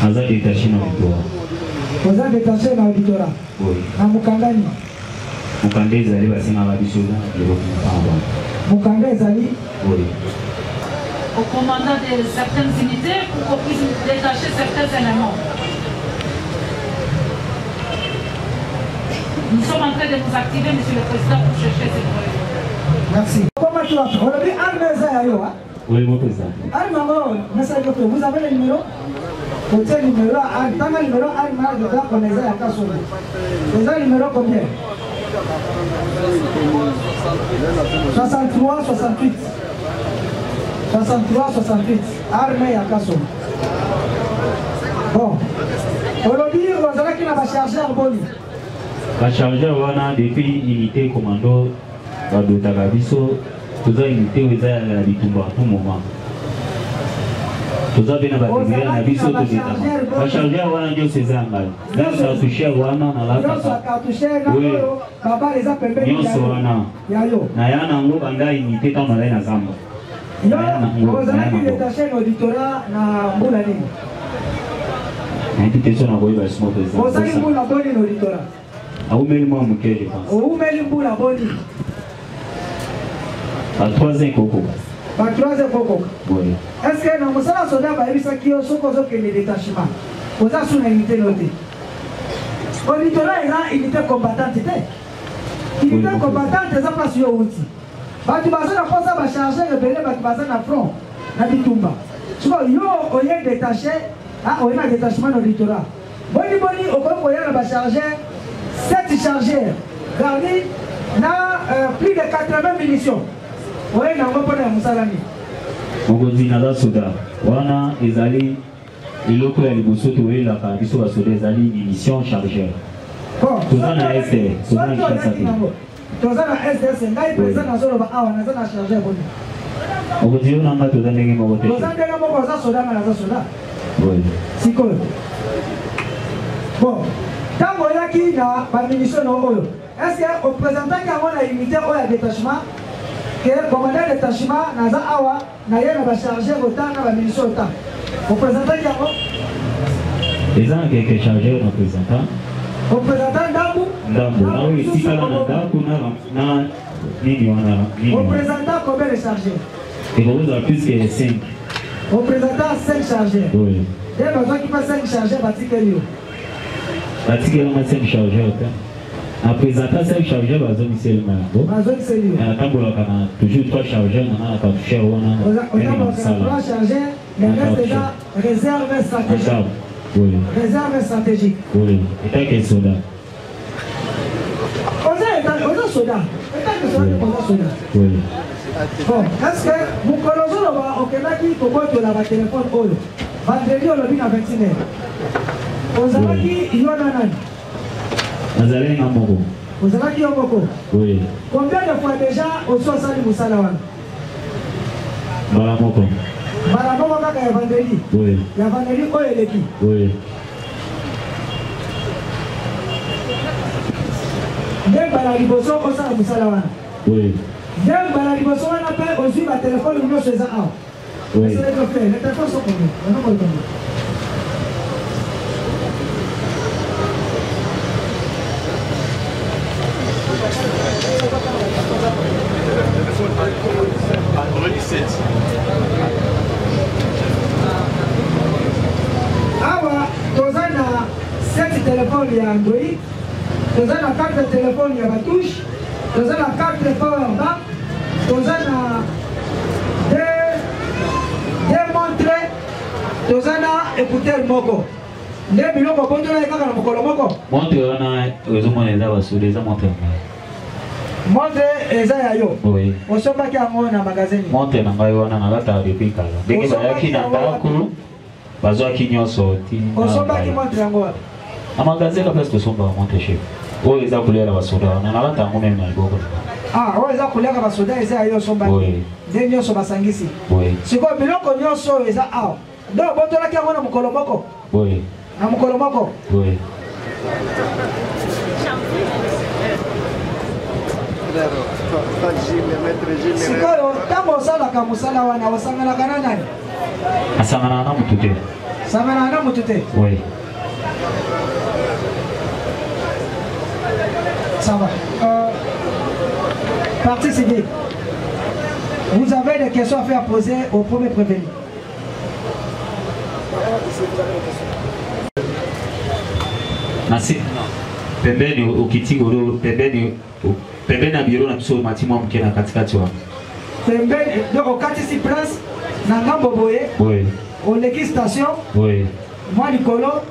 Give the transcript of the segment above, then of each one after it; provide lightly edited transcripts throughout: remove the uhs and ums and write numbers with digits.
Aza détaché na auditorat. Oza détaché na auditorat. Oui. Na mukangani. Mukanga ezali basenga biso na bureau mukanga. Mukanga ezali. Oui. Au commandant de certaines unités pour qu'on puisse détacher certains éléments. Nous sommes en train de nous activer, Monsieur le Président, pour chercher ces projets. Merci. Comment tu vas faire? On a dit Armeza. Oui, mon président. Vous avez le numéro? Vous avez le numéro? Dans le numéro Armeza, on est à Kassolo. Vous avez le numéro combien? 63, 68. 63, 68. Armée à Kassolo. Bon. Aujourd'hui, vous avez qui n'a pas chargé en boni? La chargeur wana depuis unité commando badota kabiso toza unité oza ya bitumba tout moment toza bena bategeria na biso tobeta la chargeur wana ndio sezanga ndio touché wana na la baba les a pembe nyonso wana na yana ngo banda unité tant na na zamba vous avez détaché l'auditorat na mbula nini ndio tena boy ba small président vous avez mbula boni l'auditorat. Où met le mot je pense. Où met le bout la bonne? À 3 coco. À 3 coco. Oui. Est-ce que nous sommes soldats par les qui ont les détachements? Vous avez sous l'unité notée. Au littoral, il y a une unité combattante. Unité combattante, c'est pas sur outil. Tu vas charger le bébé, tu vas à front. Na bitumba. Tu vois, il y a détaché, on a un détachement au littoral. Boni, au point où il y a chargé. 7 chargeurs, gardés, plus de 80 munitions. Oui, on va pas de Moussalami. On continue à soda. Wana ezali iloko ya liboso toye la biso ba soda ezali munitions chargeurs. Bon, toza na SR, toza na chasati. Toza na SR, ngai président na zolo ba awa na zona chargeur boni. On continue na ngato toza ndenge moko te. Toza ndenge moko za soda na za soda. Oui. Siko. Bon. Quand on a qui n'a pas de munitions, est-ce que au représentant qui a une unité ou un détachement, que le commandant de détachement n'a pas chargé autant de munitions autant. Au représentant qui a les gens qui chargeurs représentant. Au représentant d'Ambou. D'Ambou. Ah oui, si ça n'a pas na ni. Au représentant combien de chargeurs? Et vous avez plus que 5. Au représentant 5 chargeurs. Oui. Il y a besoin qu'il fasse 5 chargeurs à Tikelio. Batika na 5 chargeurs ta. En présentant 5 chargeurs bazo misel mango. Bazo misel. Na tambola kana toujours 3 chargeurs na ka toucher wana. On a 3 chargeurs, mais reste déjà réserve stratégique. Oui. Réserve stratégique. Oui. Et tant que soldat. On a soldat. Et tant que soldat. Oui. Bon, est-ce que vous connaissez au Québec pour que la téléphone Olo vendredi on l'a vu à 21h. Vous avez qui il y en a nani? Vous avez un moko. Vous avez qui un moko? Oui. Combien de fois déjà au Soissali Moussalawan? Baramoko. Baramoko kaka ya vendredi. Oui. Ya vendredi quoi est l'équipe? Oui. Dès Balariboso au Sala Moussalawan. Oui. Dès Balariboso on appelle aussi ma téléphone numéro chez A. Oui. C'est le fait. Les téléphones sont combien? On a combien? Awa, toza na 7 téléphones ya Android, toza na 4 téléphones ya Batouche, toza na 4 power bank, toza na 2 montres, toza na écouteur moko. Nde biloko bonjola kaka na mokolo moko. Montre wana ezomona eza basude eza montre. Montre eza ya yo. Oui. Osombaki yango na magazine. Montre na ngai wana nalata depuis kala. Ndenge bayaki na ndako bazwaki nyonso ti. Osombaki montre yango wapi? Na magazine presque osomba montre chef. Oyo eza couleur ya basoda wana nalata yango meme na liboko. Ah, oyo eza couleur ya basoda eza ya yo osombaki. Oui. Nde nyonso basangisi. Oui. Sikoyo biloko nyonso eza awa. Donc botolaki yango na mokolo moko. Oui. Na mokolo moko. Oui. Sikoyo, tango osalaka mosala wana osanganaka na nani? Asangana na mutu te. Ça va là, mon tuté. Oui. Ça va. Partie civile. Vous avez des questions à faire poser au premier prévenu. Merci. Pembeni ukitigoro pembeni na biro na biso matima mkena katikati wa. Pembeni donc au Katisi Prince na ngambo boye. Oui. Au Leki station. Oui. Moi Nicolo.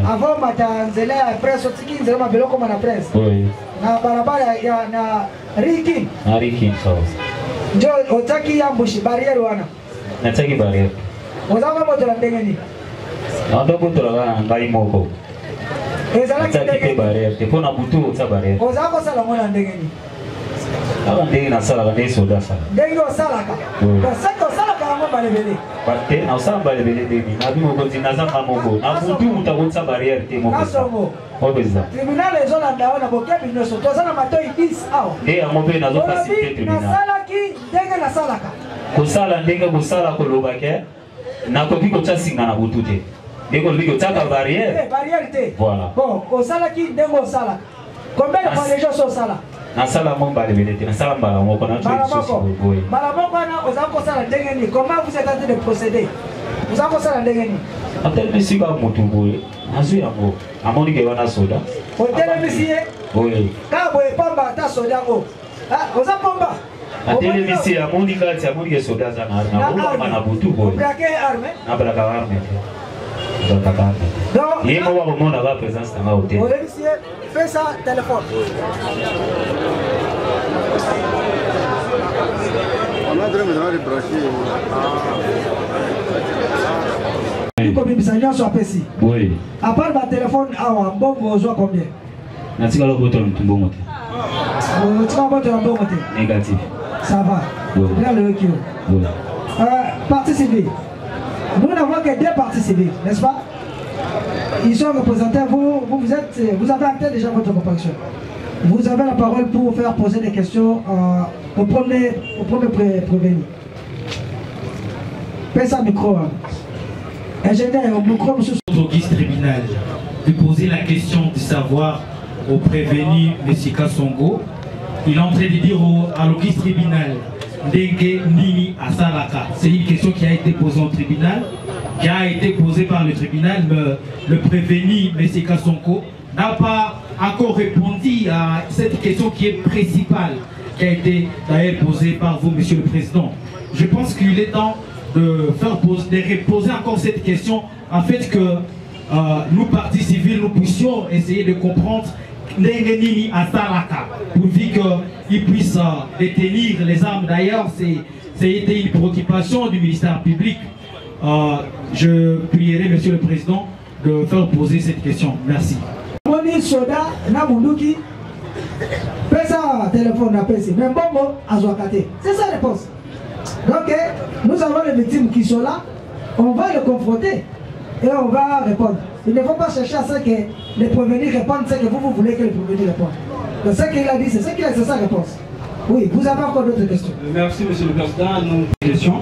Avant matanzele ya presse otiki nzela mabelo koma na presse. Oui. Na barabara ya na Rikin. Na Rikin sawa. Njo otaki ya mbushi barriere wana. Nataki barriere. Ozanga moto la ndenge ni. Ndo moto la ngai moko. Nataki barriere. Te pona butu otsa barriere. Ozanga sala mona ndenge ni. Aba ndenge na sala ndenge soda sala. Ndenge osalaka. Basaka osalaka yango balebele. Bate na osala balebele ndenge. Na bimo konti nazanga moko. Na butu mutakotsa barriere te moko. Kasongo. Obeza. Tribunal ezolanda wana bokebi nyonso tozana matoi 10 awa. Nde yango mpe nazopasi te tribunal. Nasalaki ndenge nasalaka. Kosala ndenge kosala kolobake nakoki kotya singa na butu te. Ndenge olobi kotyaka barrière. Barrière te. Voilà. Bon, osalaki ndenge osala. Combien de fois les gens sont sala? Nasala mon balebele te, nasala mbala moko na mbala moko na oza kosala ndenge ni. Comment vous êtes en train de procéder? Vous avez kosala ndenge ni. Atelemisi ka mutu boye. Nazu yango. Amoni ke wana soda. Otelemisi ye? Oui. Ka boye pamba ata soda ngo. Ah, oza pamba. Atelemisi amoni kati amoni ke soda za na arme na butu boye. Braquer arme. Na braka arme te. Donc, il y a une présence dans l'hôtel. Fais ça, téléphone. On a vraiment des brochures. Oui. À part ma téléphone, bon, vous avez combien? Négatif. Ça va. Regarde le recul. Partie civile. Nous n'avons que 2 parties civiles, n'est-ce pas? Ils sont représentés, vous avez acté déjà votre comparution. Vous avez la parole pour faire poser des questions au premier prévenu. Passe un micro. Ingénieur, au micro, monsieur. Au guise tribunal, de poser la question de savoir au prévenu M. Kassongo. Il est en train de dire à l'office tribunal Ndenge Nini Asalaka. C'est une question qui a été posée au tribunal, qui a été posée par le tribunal, mais le prévenu M. Kassongo n'a pas encore répondu à cette question qui est principale, qui a été d'ailleurs posée par vous, Monsieur le Président. Je pense qu'il est temps de reposer encore cette question, en fait que nous, partis civils, nous puissions essayer de comprendre Ndenge Nini Asalaka, pourvu qu'ils puissent détenir les armes. D'ailleurs, c'était une préoccupation du ministère public. Je prierai, Monsieur le Président, de faire poser cette question. Merci. C'est ça la réponse. Donc, nous avons les victimes qui sont là, on va les confronter et on va répondre. Il ne faut pas chercher à ce que les prévenus répondent ce que vous voulez que les prévenus répondent. Donc, ce qu'il a dit, c'est sa réponse. Oui, vous avez encore d'autres questions. Merci, Monsieur le Président. Nos questions.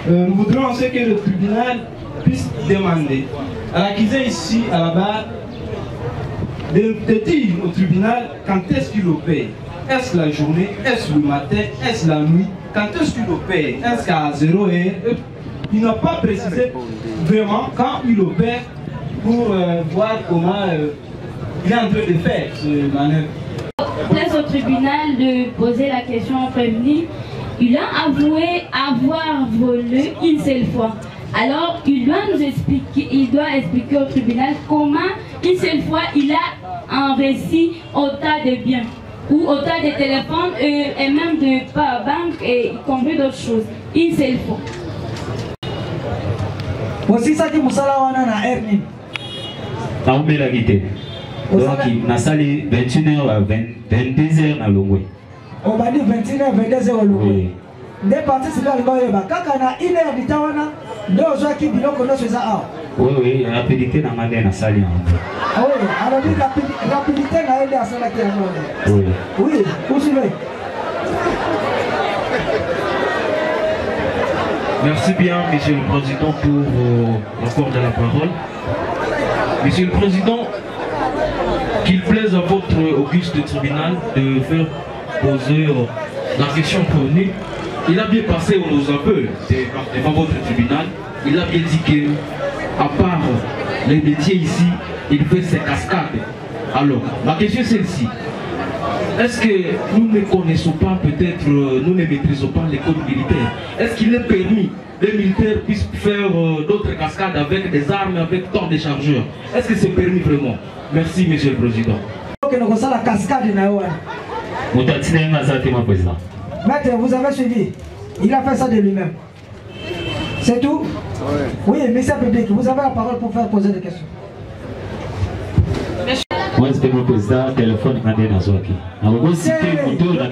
Nous voudrions aussi que le tribunal puisse demander à l'accusé ici à la barre de dire au tribunal quand est-ce qu'il opère. Est-ce la journée, est-ce le matin, est-ce la nuit? Quand est-ce qu'il opère? Est-ce qu'à 0 heure? Il n'a pas précisé vraiment quand il opère pour voir comment il est en train de faire ce manœuvre. Place au tribunal de poser la question au prévenu. Il a avoué avoir volé une seule fois. Alors, il doit nous expliquer, expliquer au tribunal comment une seule fois il a un récit au tas de biens ou au tas de téléphones et même de banque et y compris d'autres choses. Une seule fois. Aussi ça qui musala wana na erni. Na ubela kite. Donc na sali 21h à 22h na Longwe. On va dire 21h 22h au Longwe. Nde parti sila ngoyeba kaka na ile ya bitawana ndio zaki biloko ndo seza a. Oui, rapidité na ngane na sali yango. Ah oui, alors dit rapidité na ile asala ki yango. Oui. Oui, où suivez. Merci bien, Monsieur le Président, pour l'accord de la parole. Monsieur le Président, qu'il plaise à votre auguste tribunal de faire poser la question prévenue. Il a bien passé aux appels devant votre tribunal. Il a bien dit que, à part les métiers ici, il fait ses cascades. Alors, ma question est celle-ci. Est-ce que nous ne connaissons pas, peut-être, nous ne maîtrisons pas les codes militaires? Est-ce qu'il est permis que les militaires puissent faire d'autres cascades avec des armes, avec tant de chargeurs? Est-ce que c'est permis vraiment? Merci, Monsieur le Président. La cascade, Maître, vous avez suivi. Il a fait ça de lui-même. C'est tout? Oui, monsieur le public, vous avez la parole pour faire poser des questions. Moi, je peux me poser un téléphone quand il y a un zoaki. Alors, si tu es moto, la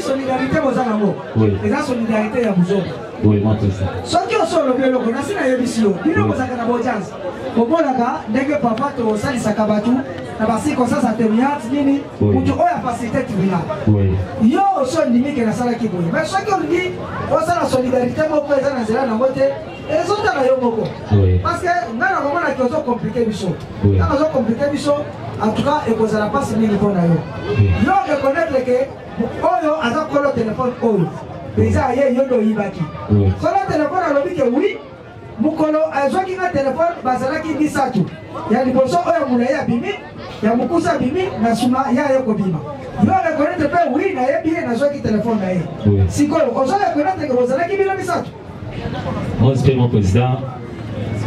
solidarité aux amours. Oui. Et la solidarité à vous autres. Oui, moi, tout ça. Ce qui est sur le biologue, on a signé une émission. Il y a une audience. Au bon là, dès que papa te sali sakabatu, na basi comme ça termine, nini, pour tu oya facilité tribunal. Oui. Yo son limite que na sala ki boye. Mais ce qu'on dit, on sa la solidarité mo présent na zela na moté, et autres na yo moko. Oui. Parce que na moment na qui compliqué biso. Na zo compliqué biso, en tout cas et cause la passe ni bon na yo. Yo reconnaître que oyo aza ko le téléphone oyo. Déjà hier yo do yibaki. So le téléphone a lobi que oui. Mukolo azoki na téléphone bazalaki bisatu ya liboso oyo mulayi abimi ya mukusa bimi na suma ya yo kobima yo reconnaître pe oui na ye bien nazoki téléphone na ye sikoyo ozola reconnaître que bazalaki bila bisatu. Monsieur le Président,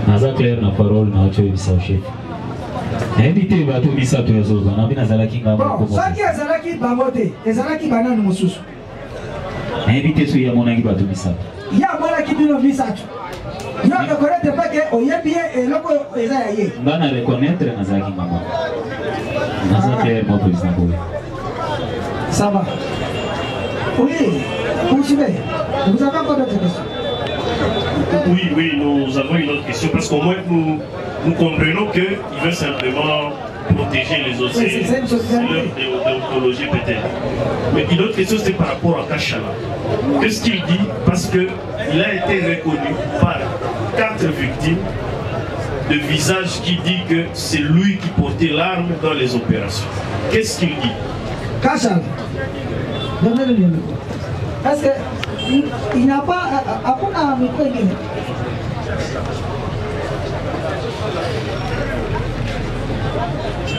naza clair na parole na ocho bisa chef invité bato bisatu yazoba na bina zalaki ngamba bon saki azalaki bamote ezalaki banani mususu invité so ya monangi bato bisatu ya monaki bino bisatu. Je ne reconnais pas que Oye bien et l'autre est là. Je ne reconnaître Nazaki Maman. Nazaki mon président. Ça va. Oui, poursuivez. Vous avez encore d'autres questions? Oui, nous avons une autre question parce qu'au moins nous comprenons qu'il veut simplement protéger les océans. Oui, c'est leur déontologie peut-être. Mais une autre question, c'est par rapport à Kachala. Qu'est-ce qu'il dit? Parce qu'il a été reconnu par 4 victimes de visage qui dit que c'est lui qui portait l'arme dans les opérations. Qu'est-ce qu'il dit? Kachala, donnez-le le micro. Parce qu'il n'a pas... Après, un micro, il est...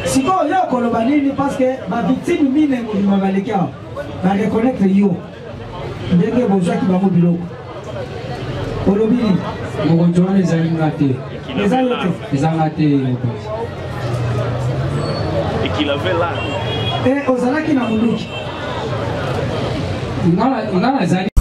Si vous avez parce que ma victime mine m'a valé va reconnaître yo. Dès que vous avez un bureau. Olobini, vous rejoignez les animatés. Les animatés. Et qu'il avait l'arme. Et aux Alaki n'a pas. Il a